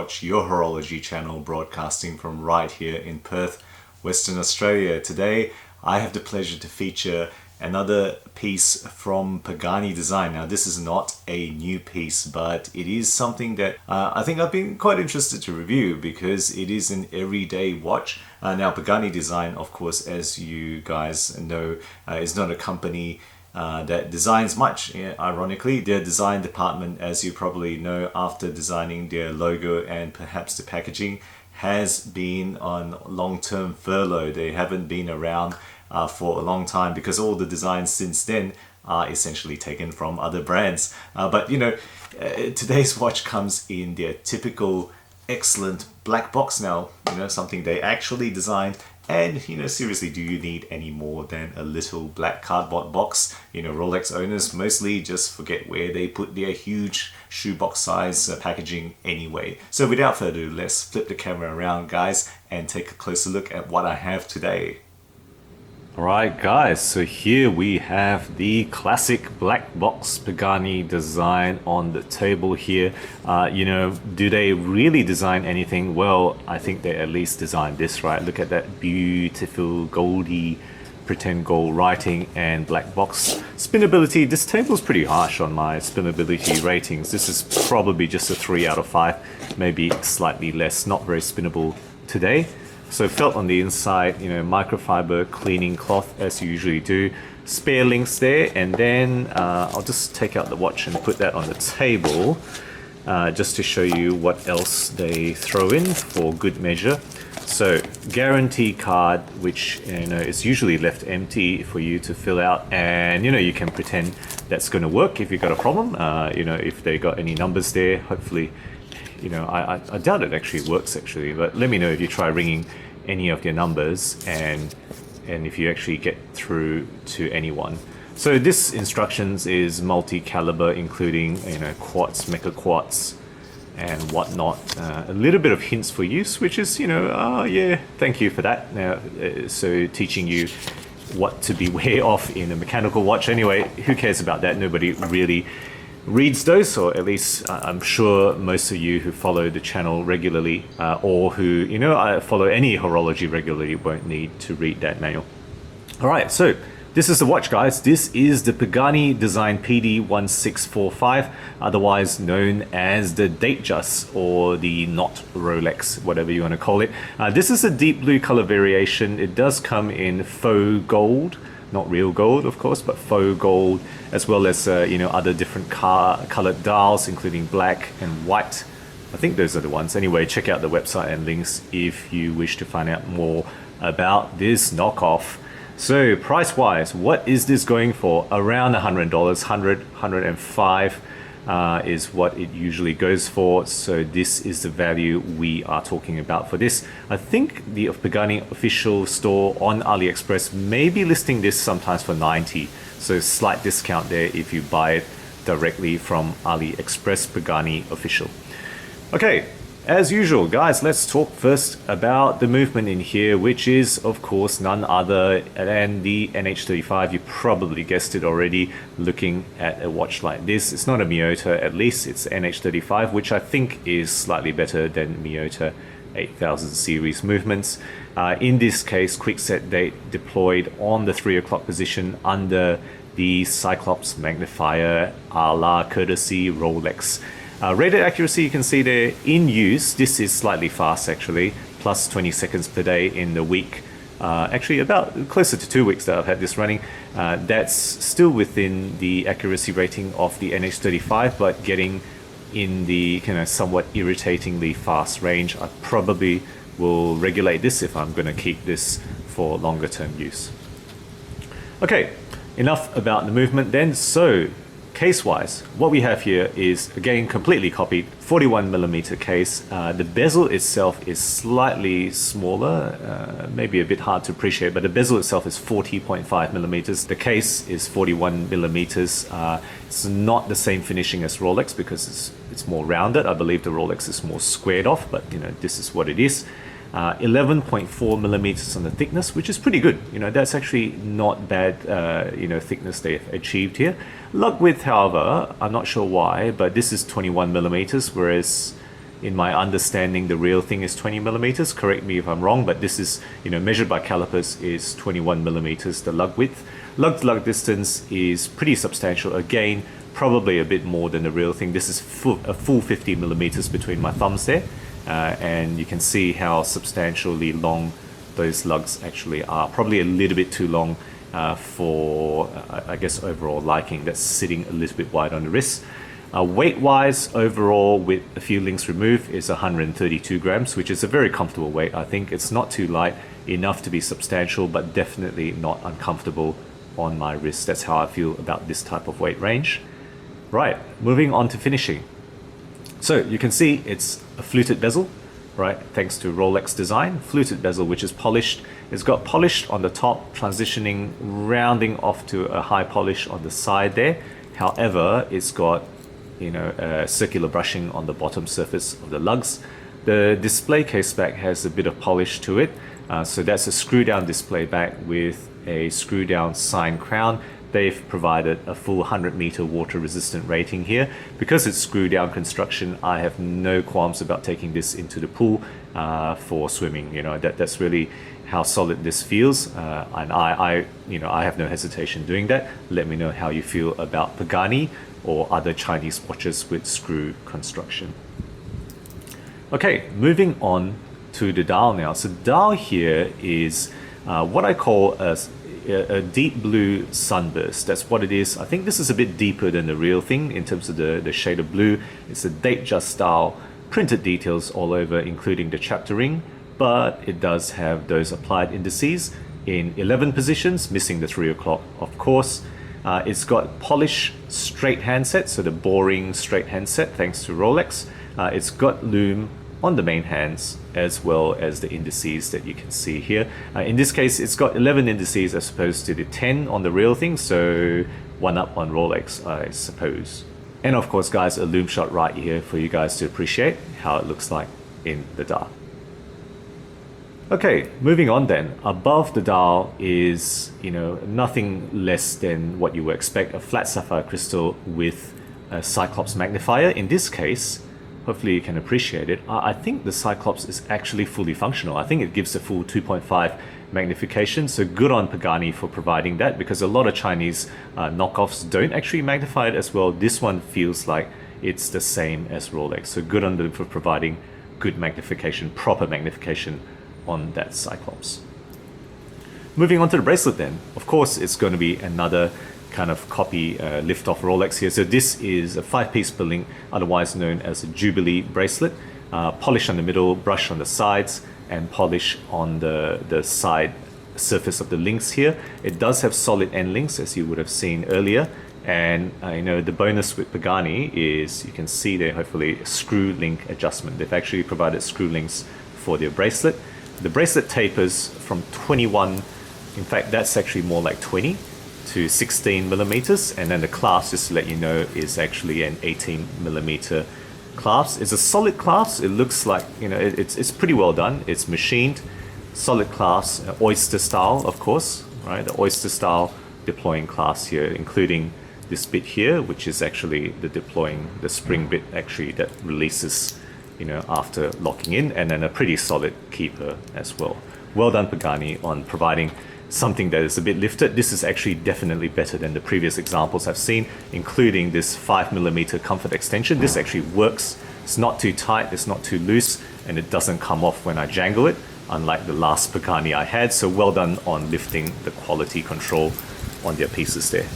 WAtch, your horology channel, broadcasting from right here in Perth, Western Australia. Today I have the pleasure to feature another piece from Pagani Design. Now this is not a new piece, but it is something that I think I've been quite interested to review because it is an everyday watch. Now Pagani Design, of course, as you guys know, is not a company that designs much. Ironically, their design department, as you probably know, after designing their logo and perhaps the packaging, has been on long-term furlough. They haven't been around for a long time because all the designs since then are essentially taken from other brands. But you know, today's watch comes in their typical excellent black box now, you know, something they actually designed. And you know, seriously, do you need any more than a little black cardboard box? You know, Rolex owners mostly just forget where they put their huge shoebox size packaging anyway. So without further ado, let's flip the camera around, guys, and take a closer look at what I have today. Alright guys, so here we have the classic black box Pagani design on the table here. You know, do they really design anything? Well, I think they at least designed this, right? Look at that beautiful goldy pretend gold writing and black box. Spinability, this table is pretty harsh on my spinability ratings. This is probably just a 3 out of 5, maybe slightly less, not very spinnable today. So felt on the inside, you know, microfiber cleaning cloth as you usually do. Spare links there, and then I'll just take out the watch and put that on the table just to show you what else they throw in for good measure. So guarantee card, which you know is usually left empty for you to fill out, and you know you can pretend that's going to work if you've got a problem. You know, if they got any numbers there, hopefully. You know, I doubt it actually works actually, but let me know if you try ringing any of their numbers and if you actually get through to anyone. So this instructions is multi-caliber, including, you know, quartz, mecha quartz and whatnot. A little bit of hints for use, which is, you know, yeah, thank you for that. Now, so teaching you what to beware of in a mechanical watch. Anyway, who cares about that? Nobody really reads those, or at least I'm sure most of you who follow the channel regularly or who, you know, follow any horology regularly won't need to read that manual. Alright, so this is the watch, guys. This is the Pagani Design PD-1645, otherwise known as the Datejust or the not Rolex, whatever you want to call it. This is a deep blue color variation. It does come in faux gold, not real gold of course, but faux gold, as well as you know, other different colored dials, including black and white. I think those are the ones. Anyway, check out the website and links if you wish to find out more about this knockoff. So price wise, what is this going for? Around $100, $105 is what it usually goes for. So this is the value we are talking about for this. I think the Pagani official store on AliExpress may be listing this sometimes for 90, so slight discount there if you buy it directly from AliExpress Pagani official. Okay, as usual guys, let's talk first about the movement in here, which is of course none other than the NH35. You probably guessed it already looking at a watch like this. It's not a Miyota, at least it's NH35, which I think is slightly better than Miyota 8000 series movements. In this case, quick set date deployed on the 3 o'clock position under the Cyclops magnifier, a la courtesy Rolex. Rated accuracy, you can see there in use. This is slightly fast actually, plus 20 seconds per day in the week. Actually about closer to 2 weeks that I've had this running. That's still within the accuracy rating of the NH35, but getting in the kind of somewhat irritatingly fast range. I probably will regulate this if I'm going to keep this for longer term use. Okay, enough about the movement then. So case wise, what we have here is again completely copied 41mm case. The bezel itself is slightly smaller, maybe a bit hard to appreciate, but the bezel itself is 40.5mm. The case is 41mm. It's not the same finishing as Rolex because it's more rounded. I believe the Rolex is more squared off, but you know, this is what it is. 11.4mm on the thickness, which is pretty good. You know, that's actually not bad, you know, thickness they've achieved here. Lug width, however, I'm not sure why, but this is 21mm, whereas In my understanding, the real thing is 20 millimeters. Correct me if I'm wrong, but this is, measured by calipers is 21 millimeters, the lug width. Lug to lug distance is pretty substantial. Again, probably a bit more than the real thing. This is a full 50 millimeters between my thumbs there. And you can see how substantially long those lugs actually are. Probably a little bit too long for, I guess, overall liking. That's sitting a little bit wide on the wrist. Weight-wise, overall, with a few links removed, is 132 grams, which is a very comfortable weight. I think it's not too light, enough to be substantial, but definitely not uncomfortable on my wrist. That's how I feel about this type of weight range. Right, moving on to finishing. So you can see it's a fluted bezel, right? Thanks to Rolex design. Fluted bezel, which is polished. It's got polished on the top, transitioning, rounding off to a high polish on the side there. However, it's got circular brushing on the bottom surface of the lugs. The display case back has a bit of polish to it. So that's a screw down display back with a screw down sign crown. They've provided a full 100 meter water resistant rating here. Because it's screw down construction, I have no qualms about taking this into the pool for swimming. That's really how solid this feels. And I have no hesitation doing that. Let me know how you feel about Pagani or other Chinese watches with screw construction. Okay, moving on to the dial now. So the dial here is what I call a deep blue sunburst. That's what it is. I think this is a bit deeper than the real thing in terms of the shade of blue. It's a Datejust style, printed details all over, including the chapter ring, but it does have those applied indices in 11 positions, missing the 3 o'clock, of course. It's got polished straight handset, so the boring straight handset thanks to Rolex. It's got lume on the main hands as well as the indices that you can see here. In this case, it's got 11 indices as opposed to the 10 on the real thing, so one up on Rolex, I suppose. And of course, guys, a lume shot right here for you guys to appreciate how it looks like in the dark. Okay, moving on then. Above the dial is, nothing less than what you would expect, a flat sapphire crystal with a Cyclops magnifier. In this case, hopefully you can appreciate it. I think the Cyclops is actually fully functional. I think it gives a full 2.5 magnification, so good on Pagani for providing that, because a lot of Chinese knockoffs don't actually magnify it as well. This one feels like it's the same as Rolex, so good on them for providing good magnification, proper magnification on that Cyclops. Moving on to the bracelet then. Of course, it's going to be another kind of copy lift-off Rolex here. So this is a 5-piece per link, otherwise known as a Jubilee bracelet. Polish on the middle, brush on the sides, and polish on the side surface of the links here. It does have solid end links, as you would have seen earlier. And the bonus with Pagani is, you can see there, hopefully, screw link adjustment. They've actually provided screw links for their bracelet. The bracelet tapers from 21, in fact that's actually more like 20 to 16 millimeters, and then the clasp, just to let you know, is actually an 18 millimeter clasp. It's a solid clasp. It looks like, it's pretty well done. It's machined, solid clasp, oyster style, of course, right? The oyster style deploying clasp here, including this bit here, which is actually the spring bit actually that releases after locking in, and then a pretty solid keeper as well. Well done, Pagani, on providing something that is a bit lifted. This is actually definitely better than the previous examples I've seen, including this 5mm comfort extension. This actually works. It's not too tight, it's not too loose, and it doesn't come off when I jangle it, unlike the last Pagani I had. So well done on lifting the quality control on their pieces there.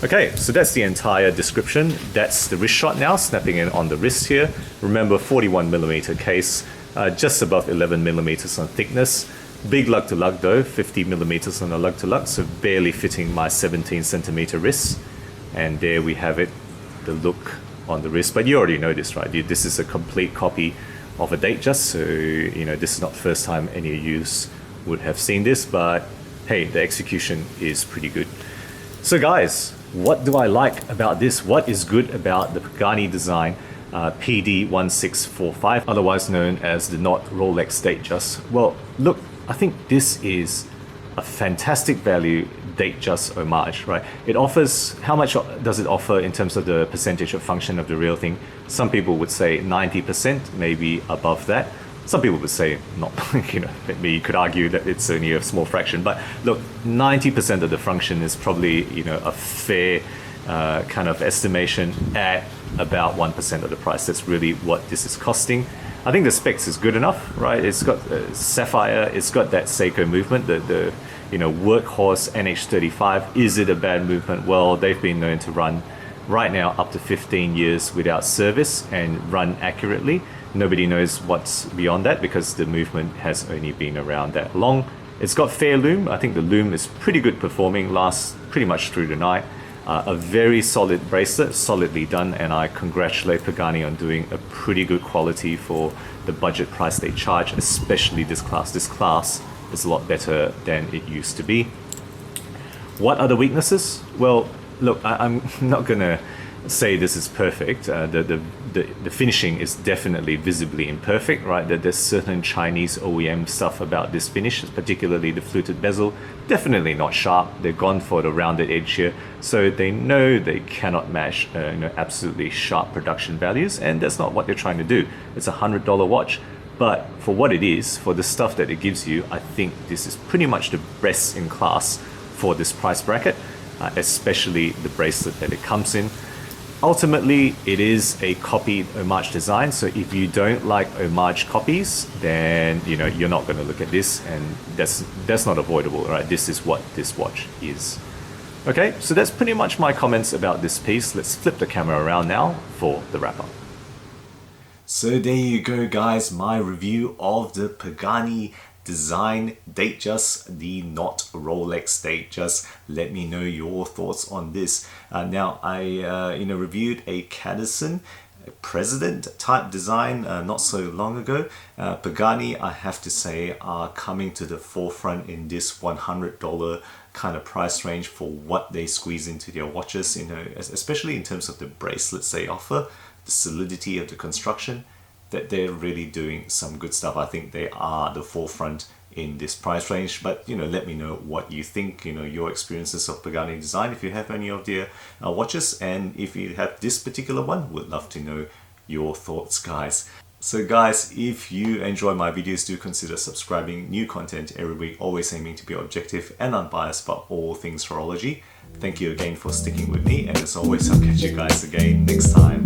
Okay, so that's the entire description. That's the wrist shot now, snapping in on the wrist here. Remember, 41mm case, just above 11mm on thickness. Big lug to lug though, 50mm on the lug to lug, so barely fitting my 17cm wrist. And there we have it, the look on the wrist. But you already know this, right? This is a complete copy of a Datejust, so this is not the first time any of you would have seen this, but hey, the execution is pretty good. So guys, what do I like about this? What is good about the Pagani design PD-1645, otherwise known as the not Rolex Datejust? Well, look, I think this is a fantastic value Datejust homage, right? It offers, how much does it offer in terms of the percentage of function of the real thing? Some people would say 90%, maybe above that. Some people would say not, maybe you could argue that it's only a small fraction, but look, 90% of the function is probably, a fair kind of estimation at about 1% of the price. That's really what this is costing. I think the specs is good enough, right? It's got Sapphire, it's got that Seiko movement, the workhorse NH35. Is it a bad movement? Well, they've been known to run right now up to 15 years without service and run accurately. Nobody knows what's beyond that because the movement has only been around that long. It's got fair loom. I think the loom is pretty good performing, lasts pretty much through the night. A very solid bracelet, solidly done, and I congratulate Pagani on doing a pretty good quality for the budget price they charge, especially this class. This class is a lot better than it used to be. What are the weaknesses? Well, look, I'm not gonna say this is perfect. The finishing is definitely visibly imperfect, right? There's certain Chinese OEM stuff about this finish, particularly the fluted bezel. Definitely not sharp. They've gone for the rounded edge here, so they know they cannot match absolutely sharp production values, and that's not what they're trying to do. It's a $100 watch, but for what it is, for the stuff that it gives you, I think this is pretty much the best in class for this price bracket, especially the bracelet that it comes in. Ultimately, it is a copied homage design, so if you don't like homage copies, then you're not going to look at this, and that's not avoidable, right? This is what this watch is. Okay, so that's pretty much my comments about this piece. Let's flip the camera around now for the wrap up. So there you go, guys, my review of the Pagani design Datejust, the not Rolex Datejust. Let me know your thoughts on this. Now I reviewed a Cadison President type design not so long ago. Pagani, I have to say, are coming to the forefront in this $100 kind of price range for what they squeeze into their watches, especially in terms of the bracelets they offer, the solidity of the construction, that they're really doing some good stuff. I think they are the forefront in this price range, but let me know what you think, your experiences of Pagani design, if you have any of their watches, and if you have this particular one, would love to know your thoughts, guys. So guys, if you enjoy my videos, do consider subscribing. New content every week, always aiming to be objective and unbiased about all things horology. Thank you again for sticking with me, and as always, I'll catch you guys again next time.